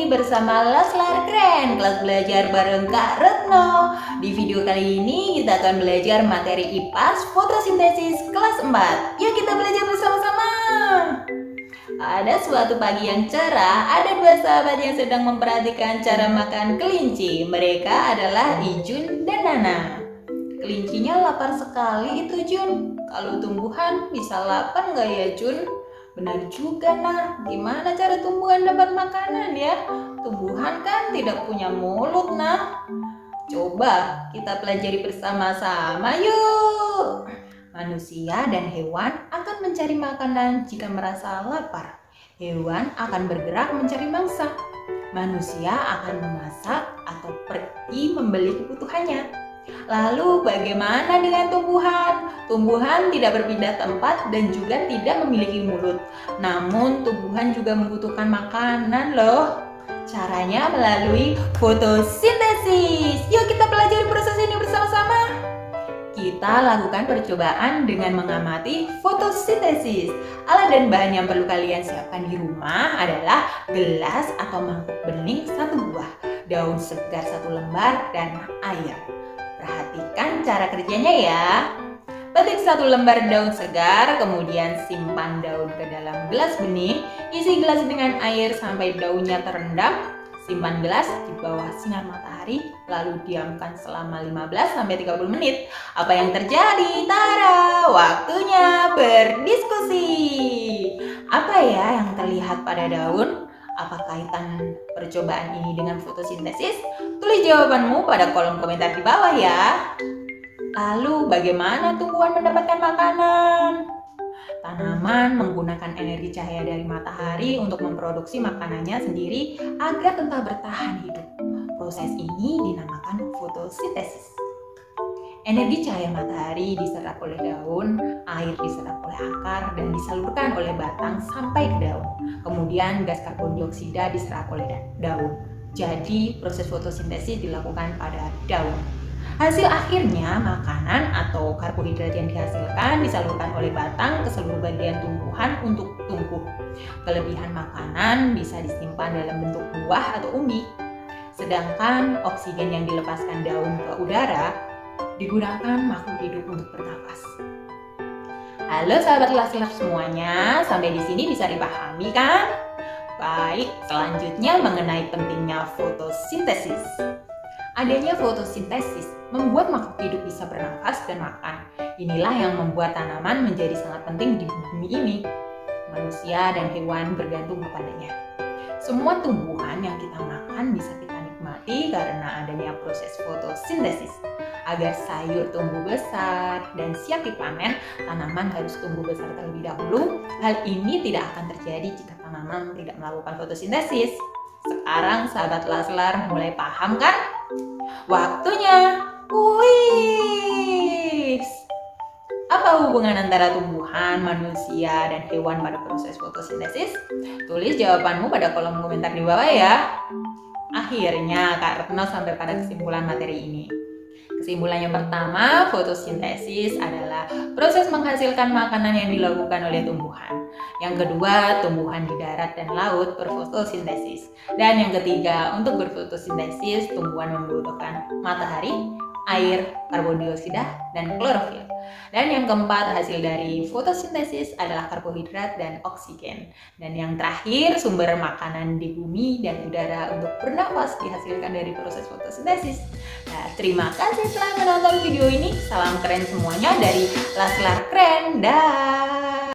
lagi bersama Leslar Keren, kelas belajar bareng Kak Retno. Di video kali ini kita akan belajar materi IPAS fotosintesis kelas 4. Yuk kita belajar bersama-sama. Ada suatu pagi yang cerah, ada dua sahabat yang sedang memperhatikan cara makan kelinci. Mereka adalah Ijun dan Nana. Kelincinya lapar sekali itu Jun. Kalau tumbuhan bisa lapar nggak ya Jun? Benar juga nah, gimana cara tumbuhan dapat makanan ya? Tumbuhan kan tidak punya mulut nah. Coba kita pelajari bersama-sama yuk. Manusia dan hewan akan mencari makanan jika merasa lapar. Hewan akan bergerak mencari mangsa. Manusia akan memasak atau pergi membeli kebutuhannya. Lalu bagaimana dengan tumbuhan? Tumbuhan tidak berpindah tempat dan juga tidak memiliki mulut. Namun tumbuhan juga membutuhkan makanan loh. Caranya melalui fotosintesis. Yuk kita pelajari proses ini bersama-sama. Kita lakukan percobaan dengan mengamati fotosintesis. Alat dan bahan yang perlu kalian siapkan di rumah adalah gelas atau mangkuk bening 1 buah, daun segar 1 lembar, dan air. Perhatikan cara kerjanya ya. Petik 1 lembar daun segar, kemudian simpan daun ke dalam gelas bening. Isi gelas dengan air sampai daunnya terendam. Simpan gelas di bawah sinar matahari, lalu diamkan selama 15-30 menit. Apa yang terjadi? Tara, waktunya berdiskusi. Apa ya yang terlihat pada daun? Apa kaitan percobaan ini dengan fotosintesis? Tulis jawabanmu pada kolom komentar di bawah ya. Lalu bagaimana tumbuhan mendapatkan makanan? Tanaman menggunakan energi cahaya dari matahari untuk memproduksi makanannya sendiri agar tetap bertahan hidup. Proses ini dinamakan fotosintesis. Energi cahaya matahari diserap oleh daun, air diserap oleh akar, dan disalurkan oleh batang sampai ke daun. Kemudian gas karbon dioksida diserap oleh daun. Jadi proses fotosintesis dilakukan pada daun. Hasil akhirnya makanan atau karbohidrat yang dihasilkan disalurkan oleh batang ke seluruh bagian tumbuhan untuk tumbuh. Kelebihan makanan bisa disimpan dalam bentuk buah atau umbi. Sedangkan oksigen yang dilepaskan daun ke udara digunakan makhluk hidup untuk bernapas. Halo sahabat Leslar semuanya, sampai di sini bisa dipahami kan? Baik, selanjutnya mengenai pentingnya fotosintesis. Adanya fotosintesis membuat makhluk hidup bisa bernafas dan makan. Inilah yang membuat tanaman menjadi sangat penting di bumi ini. Manusia dan hewan bergantung kepadanya. Semua tumbuhan yang kita makan bisa kita nikmati karena adanya proses fotosintesis. Agar sayur tumbuh besar dan siap dipanen, tanaman harus tumbuh besar terlebih dahulu. Hal ini tidak akan terjadi jika tanaman tidak melakukan fotosintesis. Sekarang sahabat Leslar mulai paham kan? Waktunya kuis. Apa hubungan antara tumbuhan, manusia, dan hewan pada proses fotosintesis? Tulis jawabanmu pada kolom komentar di bawah ya. Akhirnya Kak Retno sampai pada kesimpulan materi ini. Kesimpulan yang pertama, fotosintesis adalah proses menghasilkan makanan yang dilakukan oleh tumbuhan. Yang kedua, tumbuhan di darat dan laut berfotosintesis. Dan yang ketiga, untuk berfotosintesis, tumbuhan membutuhkan matahari, air, karbon dioksida, dan klorofil. Dan yang keempat, hasil dari fotosintesis adalah karbohidrat dan oksigen. Dan yang terakhir, sumber makanan di bumi dan udara untuk bernafas dihasilkan dari proses fotosintesis. Nah, terima kasih telah menonton video ini. Salam keren semuanya dari Leslar Keren. Dah.